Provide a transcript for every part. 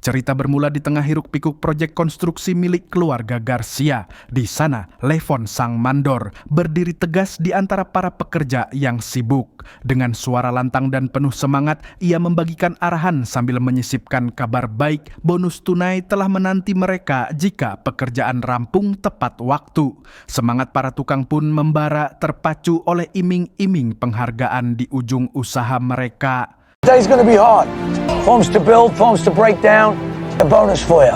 Cerita bermula di tengah hiruk-pikuk proyek konstruksi milik keluarga Garcia. Di sana, Levon sang mandor berdiri tegas di antara para pekerja yang sibuk. Dengan suara lantang dan penuh semangat, ia membagikan arahan sambil menyisipkan kabar baik. Bonus tunai telah menanti mereka jika pekerjaan rampung tepat waktu. Semangat para tukang pun membara, terpacu oleh iming-iming penghargaan di ujung usaha mereka. Today's going to be hard. Homes to build, homes to break down, a bonus for you.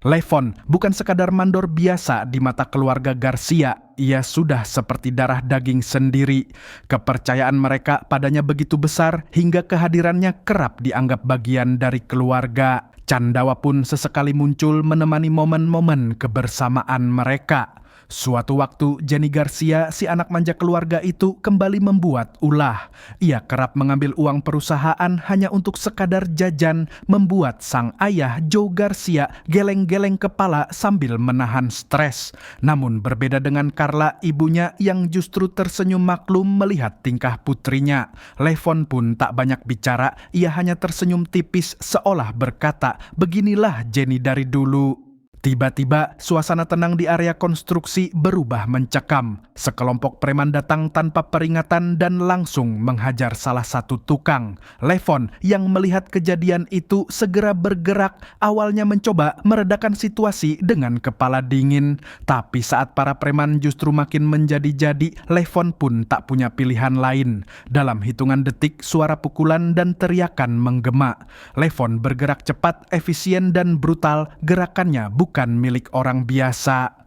Levon bukan sekadar mandor biasa di mata keluarga Garcia. Ia sudah seperti darah daging sendiri. Kepercayaan mereka padanya begitu besar hingga kehadirannya kerap dianggap bagian dari keluarga. Candawa pun sesekali muncul menemani momen-momen kebersamaan mereka. Suatu waktu, Jenny Garcia, si anak manja keluarga itu, kembali membuat ulah. Ia kerap mengambil uang perusahaan hanya untuk sekadar jajan, membuat sang ayah, Joe Garcia, geleng-geleng kepala sambil menahan stres. Namun berbeda dengan Carla, ibunya yang justru tersenyum maklum melihat tingkah putrinya. Levon pun tak banyak bicara, ia hanya tersenyum tipis seolah berkata, "Beginilah Jenny dari dulu." Tiba-tiba, suasana tenang di area konstruksi berubah mencekam. Sekelompok preman datang tanpa peringatan dan langsung menghajar salah satu tukang. Levon yang melihat kejadian itu segera bergerak, awalnya mencoba meredakan situasi dengan kepala dingin. Tapi saat para preman justru makin menjadi-jadi, Levon pun tak punya pilihan lain. Dalam hitungan detik, suara pukulan dan teriakan menggema. Levon bergerak cepat, efisien dan brutal, gerakannya bukan milik orang biasa.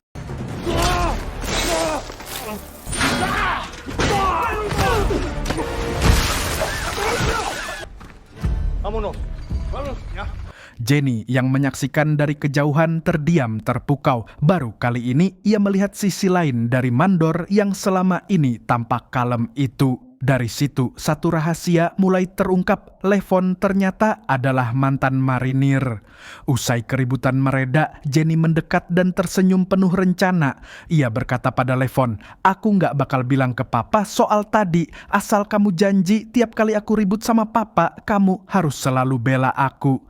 Jenny yang menyaksikan dari kejauhan terdiam terpukau. Baru kali ini ia melihat sisi lain dari mandor yang selama ini tampak kalem itu. Dari situ, satu rahasia mulai terungkap. Levon ternyata adalah mantan marinir. Usai keributan mereda, Jenny mendekat dan tersenyum penuh rencana. Ia berkata pada Levon, "Aku nggak bakal bilang ke papa soal tadi. Asal kamu janji tiap kali aku ribut sama papa, kamu harus selalu bela aku."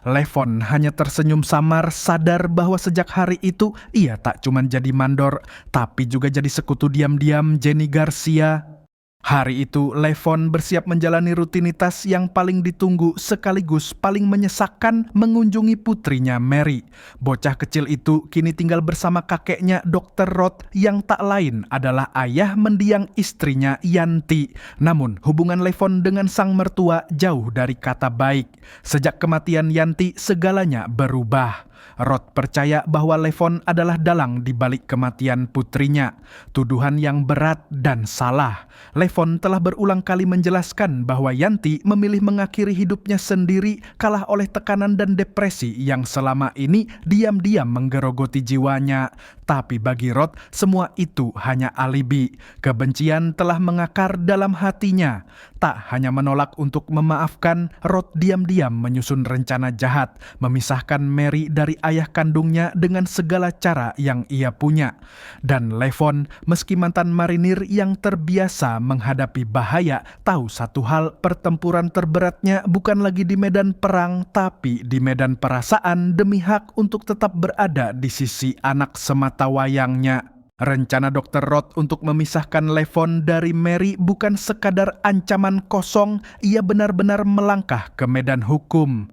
Levon hanya tersenyum samar, sadar bahwa sejak hari itu ia tak cuma jadi mandor, tapi juga jadi sekutu diam-diam Jenny Garcia. Hari itu, Levon bersiap menjalani rutinitas yang paling ditunggu sekaligus paling menyesakkan, mengunjungi putrinya Mary. Bocah kecil itu kini tinggal bersama kakeknya Dr. Roth yang tak lain adalah ayah mendiang istrinya Yanti. Namun, hubungan Levon dengan sang mertua jauh dari kata baik. Sejak kematian Yanti, segalanya berubah. Roth percaya bahwa Levon adalah dalang di balik kematian putrinya. Tuduhan yang berat dan salah. Levon telah berulang kali menjelaskan bahwa Yanti memilih mengakhiri hidupnya sendiri kalah oleh tekanan dan depresi yang selama ini diam-diam menggerogoti jiwanya. Tapi bagi Roth, semua itu hanya alibi. Kebencian telah mengakar dalam hatinya. Tak hanya menolak untuk memaafkan, Roth diam-diam menyusun rencana jahat, memisahkan Mary dari ayah kandungnya dengan segala cara yang ia punya. Dan Levon, meski mantan marinir yang terbiasa menghadapi bahaya, tahu satu hal, pertempuran terberatnya bukan lagi di medan perang, tapi di medan perasaan demi hak untuk tetap berada di sisi anak sematawayangnya. Rencana Dr. Roth untuk memisahkan Levon dari Mary bukan sekadar ancaman kosong, ia benar-benar melangkah ke medan hukum.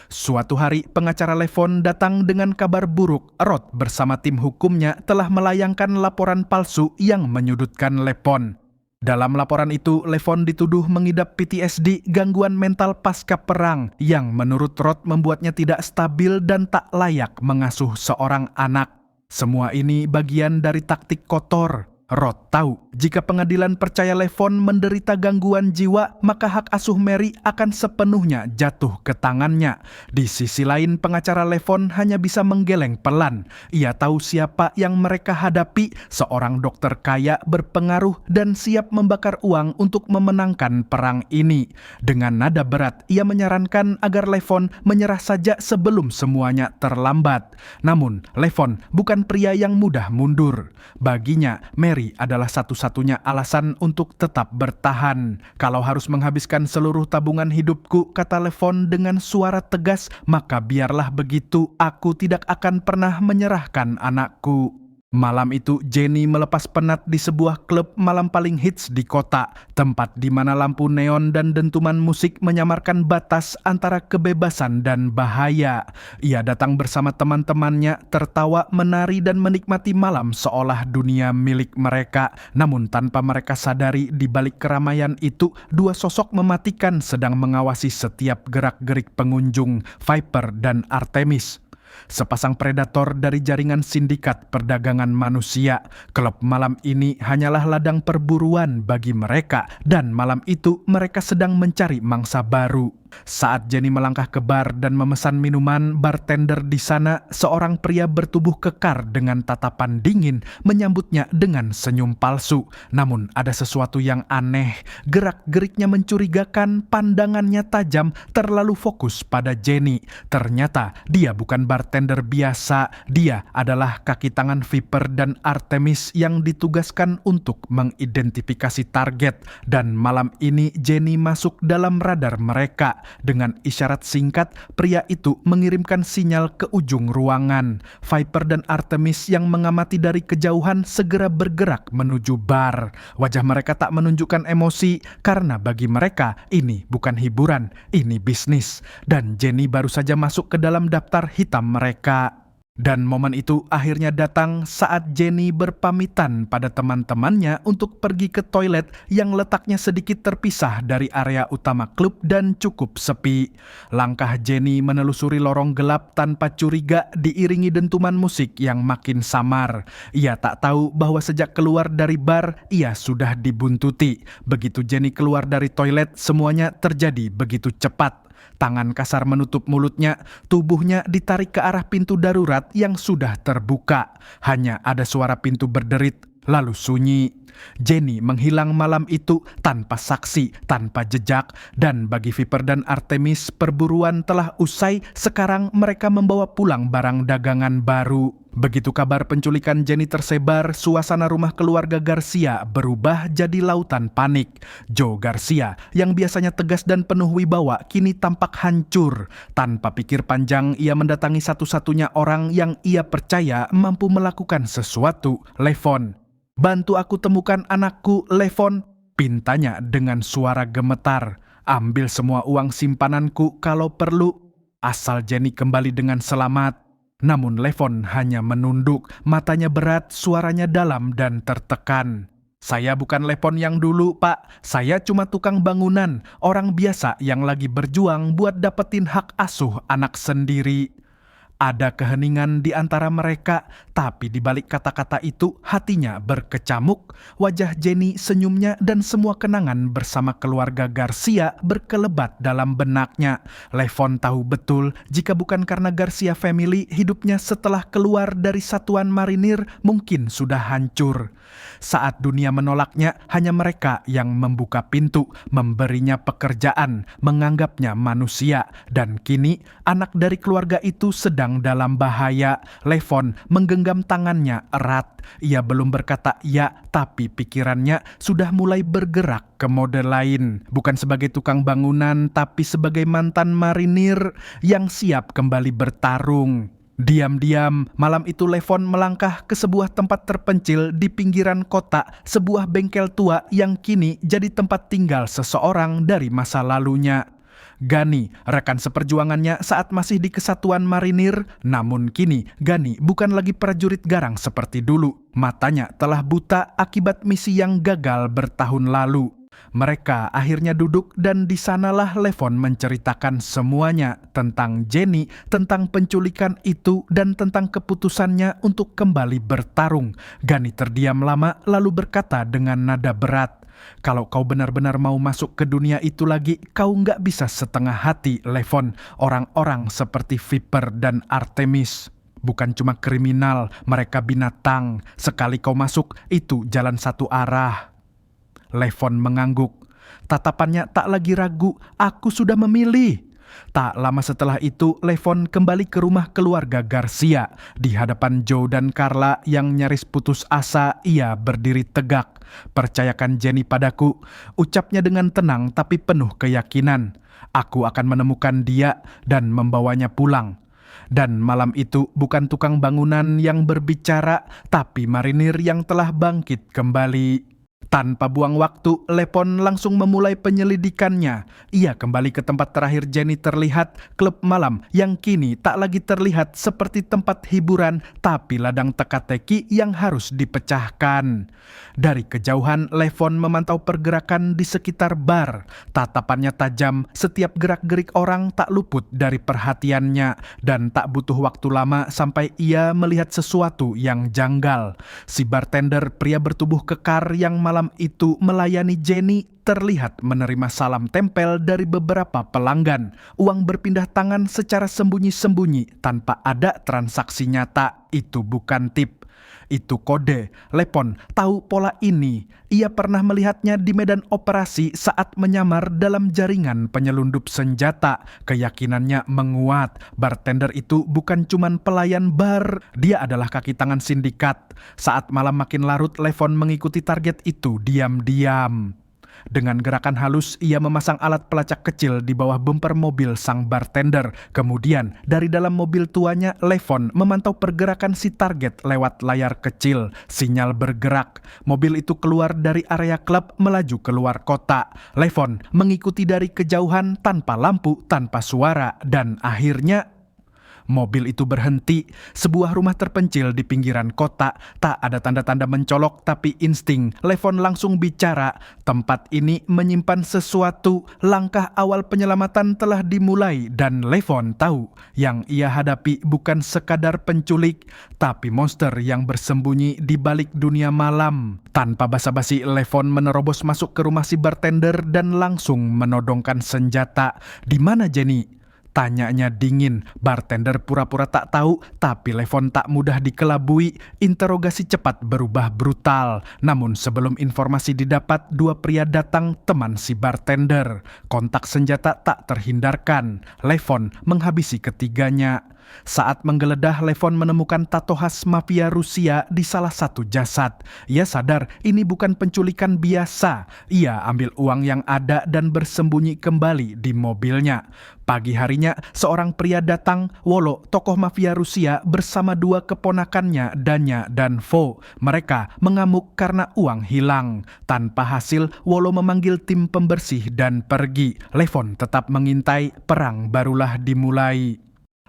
Suatu hari, pengacara Levon datang dengan kabar buruk. Roth bersama tim hukumnya telah melayangkan laporan palsu yang menyudutkan Levon. Dalam laporan itu, Levon dituduh mengidap PTSD, gangguan mental pasca perang, yang menurut Roth membuatnya tidak stabil dan tak layak mengasuh seorang anak. Semua ini bagian dari taktik kotor. Roth tahu, jika pengadilan percaya Levon menderita gangguan jiwa, maka hak asuh Mary akan sepenuhnya jatuh ke tangannya. Di sisi lain, pengacara Levon hanya bisa menggeleng pelan. Ia tahu siapa yang mereka hadapi, seorang dokter kaya berpengaruh dan siap membakar uang untuk memenangkan perang ini. Dengan nada berat, ia menyarankan agar Levon menyerah saja sebelum semuanya terlambat. Namun, Levon bukan pria yang mudah mundur. Baginya, Mary materi adalah satu-satunya alasan untuk tetap bertahan. Kalau harus menghabiskan seluruh tabungan hidupku, kata Levon dengan suara tegas, maka biarlah begitu, aku tidak akan pernah menyerahkan anakku. Malam itu Jenny melepas penat di sebuah klub malam paling hits di kota, tempat di mana lampu neon dan dentuman musik menyamarkan batas antara kebebasan dan bahaya. Ia datang bersama teman-temannya, tertawa, menari dan menikmati malam seolah dunia milik mereka. Namun tanpa mereka sadari, di balik keramaian itu, dua sosok mematikan sedang mengawasi setiap gerak-gerik pengunjung, Viper dan Artemis. Sepasang predator dari jaringan sindikat perdagangan manusia. Klub malam ini hanyalah ladang perburuan bagi mereka, dan malam itu mereka sedang mencari mangsa baru. Saat Jenny melangkah ke bar dan memesan minuman, bartender di sana, seorang pria bertubuh kekar dengan tatapan dingin, menyambutnya dengan senyum palsu. Namun ada sesuatu yang aneh, gerak-geriknya mencurigakan, pandangannya tajam, terlalu fokus pada Jenny. Ternyata dia bukan bartender biasa, dia adalah kaki tangan Viper dan Artemis yang ditugaskan untuk mengidentifikasi target. Dan malam ini Jenny masuk dalam radar mereka. Dengan isyarat singkat, pria itu mengirimkan sinyal ke ujung ruangan. Viper dan Artemis yang mengamati dari kejauhan segera bergerak menuju bar. Wajah mereka tak menunjukkan emosi, karena bagi mereka ini bukan hiburan, ini bisnis. Dan Jenny baru saja masuk ke dalam daftar hitam mereka. Dan momen itu akhirnya datang saat Jenny berpamitan pada teman-temannya untuk pergi ke toilet yang letaknya sedikit terpisah dari area utama klub dan cukup sepi. Langkah Jenny menelusuri lorong gelap tanpa curiga diiringi dentuman musik yang makin samar. Ia tak tahu bahwa sejak keluar dari bar, ia sudah dibuntuti. Begitu Jenny keluar dari toilet, semuanya terjadi begitu cepat. Tangan kasar menutup mulutnya, tubuhnya ditarik ke arah pintu darurat yang sudah terbuka. Hanya ada suara pintu berderit, lalu sunyi. Jenny menghilang malam itu tanpa saksi, tanpa jejak, dan bagi Viper dan Artemis perburuan telah usai. Sekarang mereka membawa pulang barang dagangan baru. Begitu kabar penculikan Jenny tersebar, suasana rumah keluarga Garcia berubah jadi lautan panik. Joe Garcia, yang biasanya tegas dan penuh wibawa, kini tampak hancur. Tanpa pikir panjang, ia mendatangi satu-satunya orang yang ia percaya mampu melakukan sesuatu, Levon. "Bantu aku temukan anakku, Levon," pintanya dengan suara gemetar. "Ambil semua uang simpananku kalau perlu, asal Jenny kembali dengan selamat." Namun Levon hanya menunduk, matanya berat, suaranya dalam dan tertekan. "Saya bukan Levon yang dulu, Pak. Saya cuma tukang bangunan, orang biasa yang lagi berjuang buat dapetin hak asuh anak sendiri." Ada keheningan di antara mereka, tapi di balik kata-kata itu hatinya berkecamuk. Wajah Jenny, senyumnya, dan semua kenangan bersama keluarga Garcia berkelebat dalam benaknya. Levon tahu betul, jika bukan karena Garcia family, hidupnya setelah keluar dari satuan marinir mungkin sudah hancur. Saat dunia menolaknya, hanya mereka yang membuka pintu, memberinya pekerjaan, menganggapnya manusia. Dan kini, anak dari keluarga itu sedang dalam bahaya. Levon menggenggam tangannya erat. Ia belum berkata ya, tapi pikirannya sudah mulai bergerak ke mode lain. Bukan sebagai tukang bangunan, tapi sebagai mantan marinir yang siap kembali bertarung. Diam-diam, malam itu Levon melangkah ke sebuah tempat terpencil di pinggiran kota, sebuah bengkel tua yang kini jadi tempat tinggal seseorang dari masa lalunya. Gani, rekan seperjuangannya saat masih di kesatuan marinir, namun kini Gani bukan lagi prajurit garang seperti dulu. Matanya telah buta akibat misi yang gagal bertahun lalu. Mereka akhirnya duduk dan di sanalah Levon menceritakan semuanya tentang Jenny, tentang penculikan itu, dan tentang keputusannya untuk kembali bertarung. Gani terdiam lama lalu berkata dengan nada berat, "Kalau kau benar-benar mau masuk ke dunia itu lagi, kau nggak bisa setengah hati, Levon. Orang-orang seperti Viper dan Artemis bukan cuma kriminal, mereka binatang. Sekali kau masuk, itu jalan satu arah." Levon mengangguk. Tatapannya tak lagi ragu. "Aku sudah memilih." Tak lama setelah itu, Levon kembali ke rumah keluarga Garcia. Di hadapan Joe dan Carla yang nyaris putus asa, ia berdiri tegak. "Percayakan Jenny padaku," ucapnya dengan tenang tapi penuh keyakinan. "Aku akan menemukan dia dan membawanya pulang." Dan malam itu bukan tukang bangunan yang berbicara, tapi marinir yang telah bangkit kembali. Tanpa buang waktu, Levon langsung memulai penyelidikannya. Ia kembali ke tempat terakhir Jenny terlihat, klub malam yang kini tak lagi terlihat seperti tempat hiburan, tapi ladang teka-teki yang harus dipecahkan. Dari kejauhan, Levon memantau pergerakan di sekitar bar. Tatapannya tajam, setiap gerak-gerik orang tak luput dari perhatiannya, dan tak butuh waktu lama sampai ia melihat sesuatu yang janggal. Si bartender, pria bertubuh kekar yang malam itu melayani Jenny, terlihat menerima salam tempel dari beberapa pelanggan. Uang berpindah tangan secara sembunyi-sembunyi tanpa ada transaksi nyata. Itu bukan tip, itu kode. Levon tahu pola ini. Ia pernah melihatnya di medan operasi saat menyamar dalam jaringan penyelundup senjata. Keyakinannya menguat. Bartender itu bukan cuman pelayan bar, dia adalah kaki tangan sindikat. Saat malam makin larut, Levon mengikuti target itu diam-diam. Dengan gerakan halus, ia memasang alat pelacak kecil di bawah bumper mobil sang bartender. Kemudian, dari dalam mobil tuanya, Levon memantau pergerakan si target lewat layar kecil. Sinyal bergerak. Mobil itu keluar dari area klub, melaju keluar kota. Levon mengikuti dari kejauhan tanpa lampu, tanpa suara, dan akhirnya mobil itu berhenti. Sebuah rumah terpencil di pinggiran kota. Tak ada tanda-tanda mencolok, tapi insting Levon langsung bicara. Tempat ini menyimpan sesuatu. Langkah awal penyelamatan telah dimulai, dan Levon tahu yang ia hadapi bukan sekadar penculik, tapi monster yang bersembunyi di balik dunia malam. Tanpa basa-basi, Levon menerobos masuk ke rumah si bartender dan langsung menodongkan senjata. "Di mana Jenny?" tanyanya dingin. Bartender pura-pura tak tahu, tapi Levon tak mudah dikelabui. Interogasi cepat berubah brutal. Namun sebelum informasi didapat, dua pria datang, teman si bartender. Kontak senjata tak terhindarkan. Levon menghabisi ketiganya. Saat menggeledah, Levon menemukan tato khas mafia Rusia di salah satu jasad. Ia sadar ini bukan penculikan biasa. Ia ambil uang yang ada dan bersembunyi kembali di mobilnya. Pagi harinya, seorang pria datang, Wolo, tokoh mafia Rusia, bersama dua keponakannya, Danya dan Vo. Mereka mengamuk karena uang hilang. Tanpa hasil, Wolo memanggil tim pembersih dan pergi. Levon tetap mengintai, perang barulah dimulai.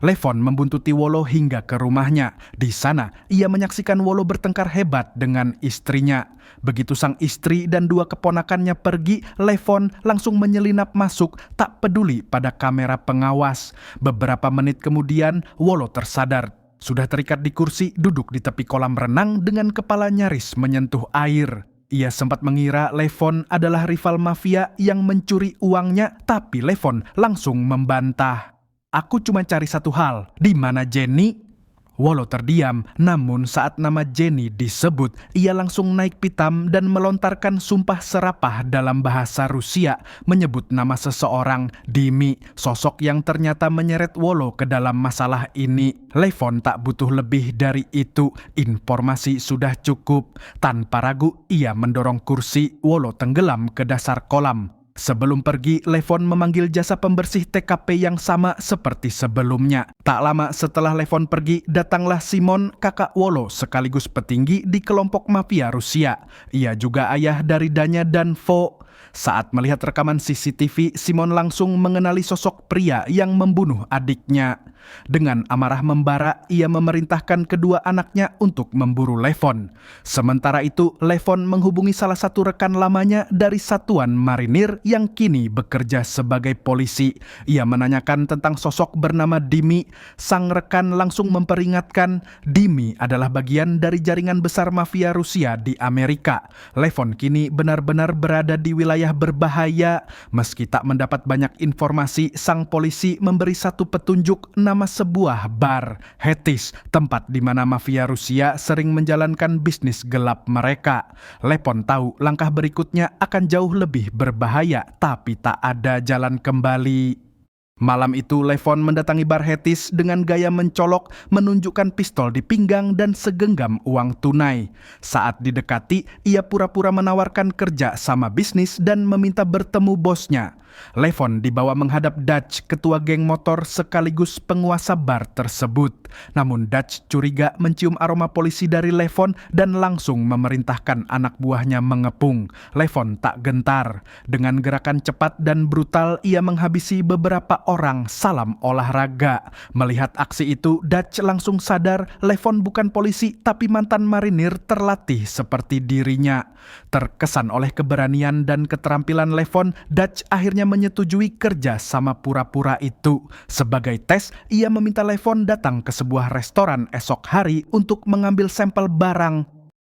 Levon membuntuti Wolo hingga ke rumahnya. Di sana, ia menyaksikan Wolo bertengkar hebat dengan istrinya. Begitu sang istri dan dua keponakannya pergi, Levon langsung menyelinap masuk, tak peduli pada kamera pengawas. Beberapa menit kemudian, Wolo tersadar. Sudah terikat di kursi, duduk di tepi kolam renang dengan kepala nyaris menyentuh air. Ia sempat mengira Levon adalah rival mafia yang mencuri uangnya, tapi Levon langsung membantah. "Aku cuma cari satu hal, di mana Jenny?" Wolo terdiam, namun saat nama Jenny disebut, ia langsung naik pitam dan melontarkan sumpah serapah dalam bahasa Rusia, menyebut nama seseorang, Dimi, sosok yang ternyata menyeret Wolo ke dalam masalah ini. Levon tak butuh lebih dari itu, informasi sudah cukup. Tanpa ragu, ia mendorong kursi, Wolo tenggelam ke dasar kolam. Sebelum pergi, Levon memanggil jasa pembersih TKP yang sama seperti sebelumnya. Tak lama setelah Levon pergi, datanglah Simon, kakak Wolo sekaligus petinggi di kelompok mafia Rusia. Ia juga ayah dari Danya dan Vo. Saat melihat rekaman CCTV, Simon langsung mengenali sosok pria yang membunuh adiknya. Dengan amarah membara, ia memerintahkan kedua anaknya untuk memburu Levon. Sementara itu, Levon menghubungi salah satu rekan lamanya dari satuan marinir yang kini bekerja sebagai polisi. Ia menanyakan tentang sosok bernama Dimi. Sang rekan langsung memperingatkan, Dimi adalah bagian dari jaringan besar mafia Rusia di Amerika. Levon kini benar-benar berada di wilayah berbahaya. Meski tak mendapat banyak informasi, sang polisi memberi satu petunjuk, nama sebuah bar, Hetis, tempat di mana mafia Rusia sering menjalankan bisnis gelap mereka. Levon tahu langkah berikutnya akan jauh lebih berbahaya, tapi tak ada jalan kembali. Malam itu Levon mendatangi bar Hetis dengan gaya mencolok, menunjukkan pistol di pinggang dan segenggam uang tunai. Saat didekati, ia pura-pura menawarkan kerja sama bisnis dan meminta bertemu bosnya. Levon dibawa menghadap Dutch, ketua geng motor sekaligus penguasa bar tersebut. Namun Dutch curiga mencium aroma polisi dari Levon dan langsung memerintahkan anak buahnya mengepung. Levon tak gentar. Dengan gerakan cepat dan brutal, ia menghabisi beberapa orang salam olahraga. Melihat aksi itu, Dutch langsung sadar Levon bukan polisi tapi mantan marinir terlatih seperti dirinya. Terkesan oleh keberanian dan keterampilan Levon, Dutch akhirnya menyetujui kerja sama pura-pura itu. Sebagai tes, ia meminta Levon datang ke sebuah restoran esok hari untuk mengambil sampel barang.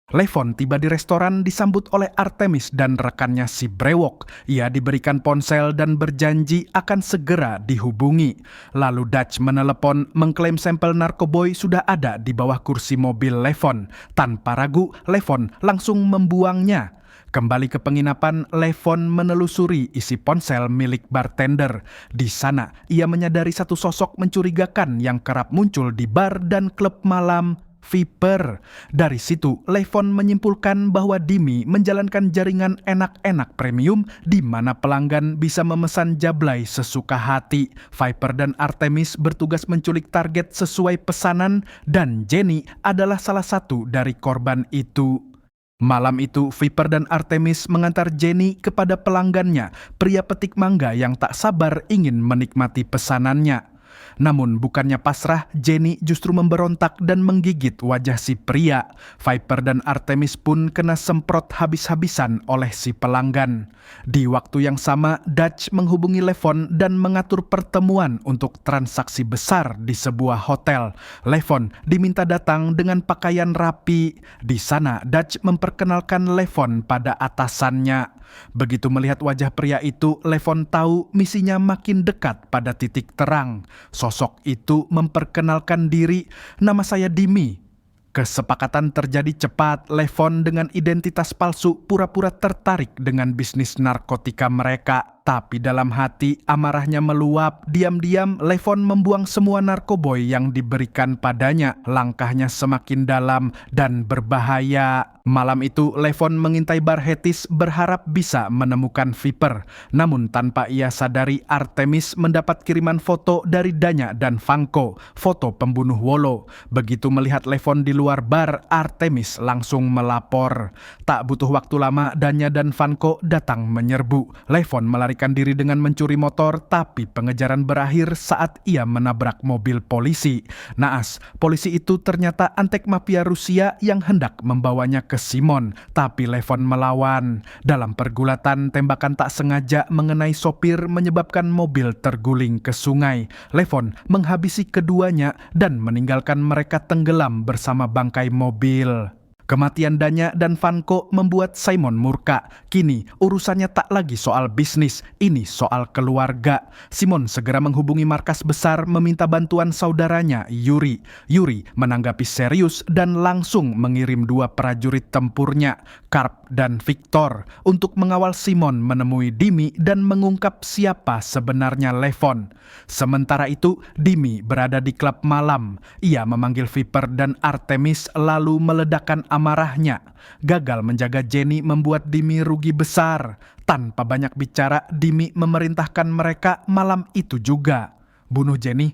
Levon tiba di restoran disambut oleh Artemis dan rekannya si Brewok. Ia diberikan ponsel dan berjanji akan segera dihubungi. Lalu Dutch menelepon mengklaim sampel narkoboy sudah ada di bawah kursi mobil Levon. Tanpa ragu, Levon langsung membuangnya. Kembali ke penginapan, Levon menelusuri isi ponsel milik bartender. Di sana, ia menyadari satu sosok mencurigakan yang kerap muncul di bar dan klub malam, Viper. Dari situ, Levon menyimpulkan bahwa Dimi menjalankan jaringan enak-enak premium di mana pelanggan bisa memesan jablay sesuka hati. Viper dan Artemis bertugas menculik target sesuai pesanan dan Jenny adalah salah satu dari korban itu. Malam itu, Viper dan Artemis mengantar Jenny kepada pelanggannya, pria petik mangga yang tak sabar ingin menikmati pesanannya. Namun bukannya pasrah, Jenny justru memberontak dan menggigit wajah si pria. Viper dan Artemis pun kena semprot habis-habisan oleh si pelanggan. Di waktu yang sama, Dutch menghubungi Levon dan mengatur pertemuan untuk transaksi besar di sebuah hotel. Levon diminta datang dengan pakaian rapi. Di sana, Dutch memperkenalkan Levon pada atasannya. Begitu melihat wajah pria itu, Levon tahu misinya makin dekat pada titik terang. Sosok itu memperkenalkan diri, "Nama saya Dimi." Kesepakatan terjadi cepat. Levon dengan identitas palsu pura-pura tertarik dengan bisnis narkotika mereka. Tapi dalam hati amarahnya meluap. Diam-diam Levon membuang semua narkoboy yang diberikan padanya. Langkahnya semakin dalam dan berbahaya. Malam itu Levon mengintai bar Hetis berharap bisa menemukan Viper. Namun tanpa ia sadari, Artemis mendapat kiriman foto dari Danya dan Vanko, foto pembunuh Wolo. Begitu melihat Levon di luar bar, Artemis langsung melapor. Tak butuh waktu lama, Danya dan Vanko datang menyerbu. Levon melarikan diri dengan mencuri motor, tapi pengejaran berakhir saat ia menabrak mobil polisi. Naas, polisi itu ternyata antek mafia Rusia yang hendak membawanya ke Simon, tapi Levon melawan. Dalam pergulatan, tembakan tak sengaja mengenai sopir menyebabkan mobil terguling ke sungai. Levon menghabisi keduanya dan meninggalkan mereka tenggelam bersama bangkai mobil. Kematian Danya dan Vanko membuat Simon murka. Kini urusannya tak lagi soal bisnis, ini soal keluarga. Simon segera menghubungi markas besar meminta bantuan saudaranya Yuri. Yuri menanggapi serius dan langsung mengirim 2 prajurit tempurnya, Karp dan Victor, untuk mengawal Simon menemui Dimi dan mengungkap siapa sebenarnya Levon. Sementara itu, Dimi berada di klub malam. Ia memanggil Viper dan Artemis lalu meledakkan amarahnya. Gagal menjaga Jenny membuat Dimi rugi besar. Tanpa banyak bicara, Dimi memerintahkan mereka malam itu juga bunuh Jenny.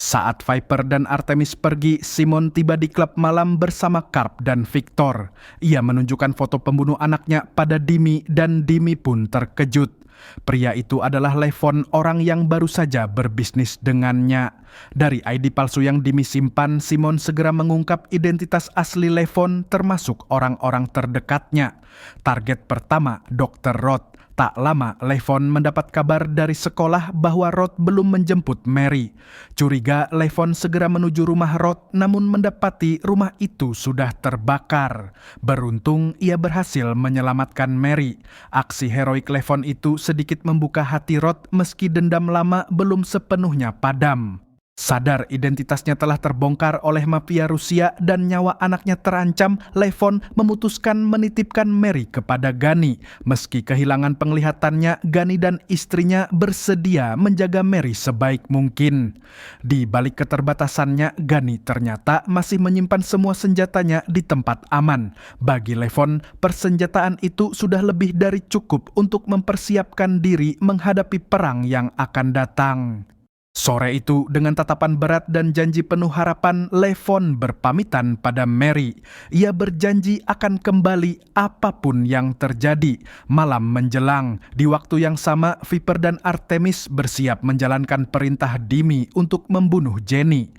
Saat Viper dan Artemis pergi, Simon tiba di klub malam bersama Karp dan Victor. Ia menunjukkan foto pembunuh anaknya pada Dimi dan Dimi pun terkejut. Pria itu adalah Levon, orang yang baru saja berbisnis dengannya. Dari ID palsu yang Dimi simpan, Simon segera mengungkap identitas asli Levon termasuk orang-orang terdekatnya. Target pertama, Dr. Roth. Tak lama, Levon mendapat kabar dari sekolah bahwa Roth belum menjemput Mary. Curiga, Levon segera menuju rumah Roth, namun mendapati rumah itu sudah terbakar. Beruntung, ia berhasil menyelamatkan Mary. Aksi heroik Levon itu sedikit membuka hati Roth meski dendam lama belum sepenuhnya padam. Sadar identitasnya telah terbongkar oleh mafia Rusia dan nyawa anaknya terancam, Levon memutuskan menitipkan Mary kepada Gani. Meski kehilangan penglihatannya, Gani dan istrinya bersedia menjaga Mary sebaik mungkin. Di balik keterbatasannya, Gani ternyata masih menyimpan semua senjatanya di tempat aman. Bagi Levon, persenjataan itu sudah lebih dari cukup untuk mempersiapkan diri menghadapi perang yang akan datang. Sore itu, dengan tatapan berat dan janji penuh harapan, Levon berpamitan pada Mary. Ia berjanji akan kembali apapun yang terjadi. Malam menjelang, di waktu yang sama, Viper dan Artemis bersiap menjalankan perintah Dimi untuk membunuh Jenny.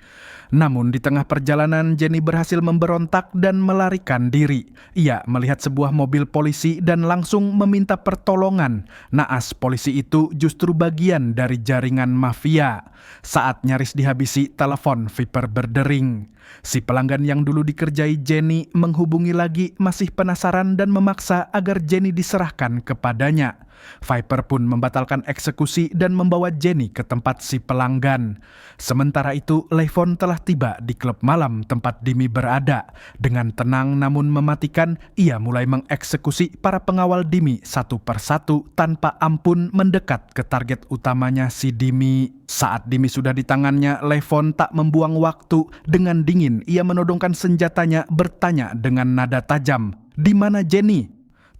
Namun di tengah perjalanan, Jenny berhasil memberontak dan melarikan diri. Ia melihat sebuah mobil polisi dan langsung meminta pertolongan. Naas polisi itu justru bagian dari jaringan mafia. Saat nyaris dihabisi, telepon Viper berdering. Si pelanggan yang dulu dikerjai Jenny menghubungi lagi, masih penasaran dan memaksa agar Jenny diserahkan kepadanya. Viper pun membatalkan eksekusi dan membawa Jenny ke tempat si pelanggan. Sementara itu, Levon telah tiba di klub malam tempat Dimi berada. Dengan tenang namun mematikan, ia mulai mengeksekusi para pengawal Dimi satu persatu tanpa ampun mendekat ke target utamanya si Dimi. Saat Dimi sudah di tangannya, Levon tak membuang waktu. Dengan dingin, ia menodongkan senjatanya bertanya dengan nada tajam, "Di mana Jenny?"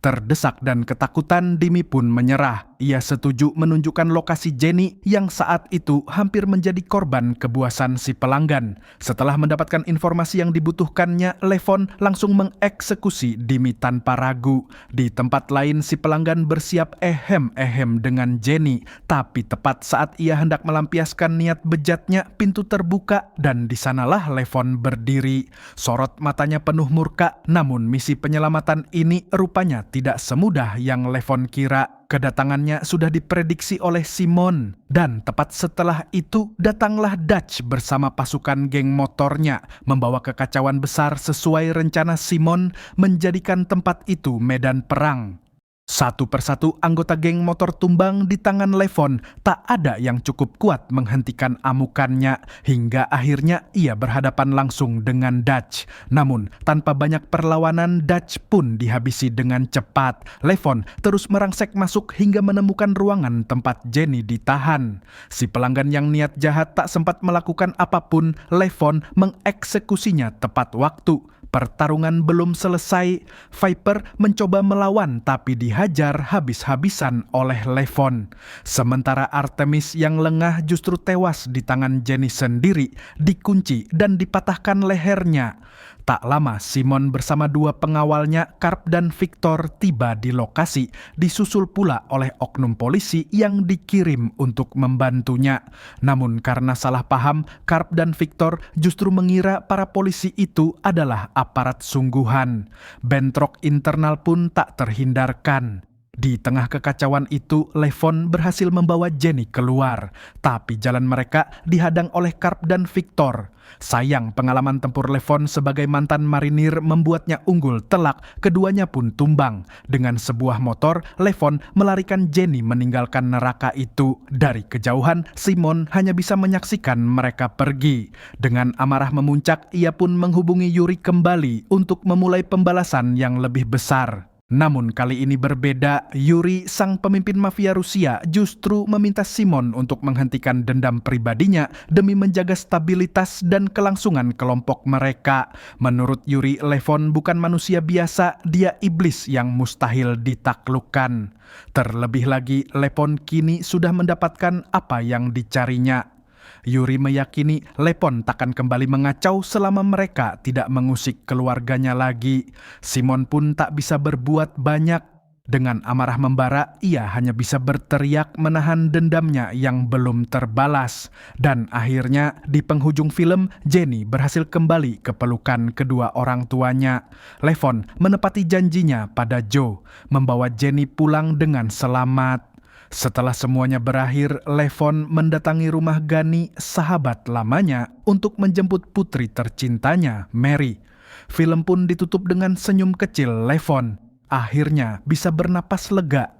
Terdesak dan ketakutan, Dimi pun menyerah. Ia setuju menunjukkan lokasi Jenny yang saat itu hampir menjadi korban kebuasan si pelanggan. Setelah mendapatkan informasi yang dibutuhkannya, Levon langsung mengeksekusi Dimi tanpa ragu. Di tempat lain, si pelanggan bersiap ehem-ehem dengan Jenny. Tapi tepat saat ia hendak melampiaskan niat bejatnya, pintu terbuka dan di sanalah Levon berdiri. Sorot matanya penuh murka, namun misi penyelamatan ini rupanya tidak semudah yang Levon kira. Kedatangannya sudah diprediksi oleh Simon, dan tepat setelah itu datanglah Dutch bersama pasukan geng motornya, membawa kekacauan besar sesuai rencana Simon menjadikan tempat itu medan perang. Satu persatu anggota geng motor tumbang di tangan Levon. Tak ada yang cukup kuat menghentikan amukannya, hingga akhirnya ia berhadapan langsung dengan Dutch. Namun tanpa banyak perlawanan, Dutch pun dihabisi dengan cepat. Levon terus merangsek masuk hingga menemukan ruangan tempat Jenny ditahan. Si pelanggan yang niat jahat tak sempat melakukan apapun. Levon mengeksekusinya tepat waktu. Pertarungan belum selesai, Viper mencoba melawan tapi dihajar habis-habisan oleh Levon. Sementara Artemis yang lengah justru tewas di tangan Jenny sendiri, dikunci dan dipatahkan lehernya. Tak lama, Simon bersama dua pengawalnya, Karp dan Victor, tiba di lokasi, disusul pula oleh oknum polisi yang dikirim untuk membantunya. Namun karena salah paham, Karp dan Victor justru mengira para polisi itu adalah aparat sungguhan. Bentrok internal pun tak terhindarkan. Di tengah kekacauan itu, Levon berhasil membawa Jenny keluar, tapi jalan mereka dihadang oleh Karp dan Victor. Sayang, pengalaman tempur Levon sebagai mantan marinir membuatnya unggul telak, keduanya pun tumbang. Dengan sebuah motor, Levon melarikan Jenny meninggalkan neraka itu. Dari kejauhan, Simon hanya bisa menyaksikan mereka pergi. Dengan amarah memuncak, ia pun menghubungi Yuri kembali untuk memulai pembalasan yang lebih besar. Namun kali ini berbeda, Yuri, sang pemimpin mafia Rusia, justru meminta Simon untuk menghentikan dendam pribadinya demi menjaga stabilitas dan kelangsungan kelompok mereka. Menurut Yuri, Levon bukan manusia biasa, dia iblis yang mustahil ditaklukkan. Terlebih lagi, Levon kini sudah mendapatkan apa yang dicarinya. Yuri meyakini Levon takkan kembali mengacau selama mereka tidak mengusik keluarganya lagi. Simon pun tak bisa berbuat banyak. Dengan amarah membara, ia hanya bisa berteriak menahan dendamnya yang belum terbalas. Dan akhirnya di penghujung film, Jenny berhasil kembali ke pelukan kedua orang tuanya. Levon menepati janjinya pada Joe, membawa Jenny pulang dengan selamat. Setelah semuanya berakhir, Levon mendatangi rumah Gani, sahabat lamanya, untuk menjemput putri tercintanya, Mary. Film pun ditutup dengan senyum kecil Levon. Akhirnya bisa bernapas lega